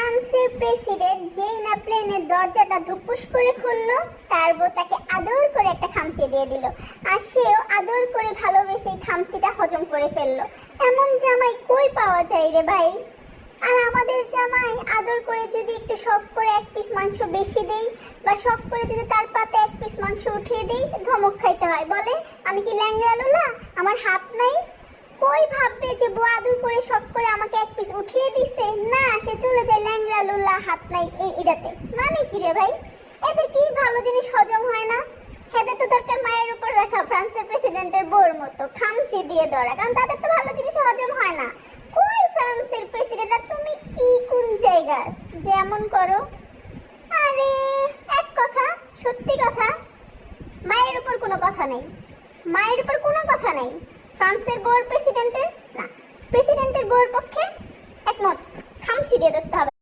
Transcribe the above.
ফ্রান্সের প্রেসিডেন্ট যেই না প্লেনের দরজাটা ধুপুস করে খুললো, তার বউ তাকে আদর করে একটা খামচি দিয়ে দিল, আর সেও আদর করে ভালোবেসে এই খামচিটা হজম করে ফেললো। এমন জামাই কই পাওয়া যায় রে ভাই? আর আমাদের জামাই আদর করে যদি একটু শখ করে এক পিস মাংস বেশি দেই, বা শখ করে যদি তার পাতে এক পিস মাংস উঠিয়ে দেই, ধমক খাইতে হয়। বলে আমি কি ল্যাংড়া লোলা, আমার হাত নাই? কই ভাববে যে বউ আদর করে শখ করে আমাকে এক পিস উঠিয়ে দিছে? না, সে চলে যায় ল্যাংড়া লোলা হাত নাই এটাতে। মানে কি রে ভাই, এদের কি ভালো জিনিস হজম হয় না? হেদের তো দরকার মায়ের উপর রাখা ফ্রান্সের প্রেসিডেন্টের বউর মতো খামচি দিয়ে ধরা, কারণ তাদের তো ভালো জিনিস হজম হয় না। কই ফ্রান্সের প্রেসিডেন্ট, আর তুমি কি কোন জায়গার যেমন করো? আরে এক কথা, সত্যি কথা, মায়ের উপর কোনো কথা নেই, মায়ের উপর কোনো কথা নেই। ফ্রান্সের বউর প্রেসিডেন্টের না, প্রেসিডেন্টের বউর পক্ষে একমত, খামচি দিয়ে ধরতে হবে।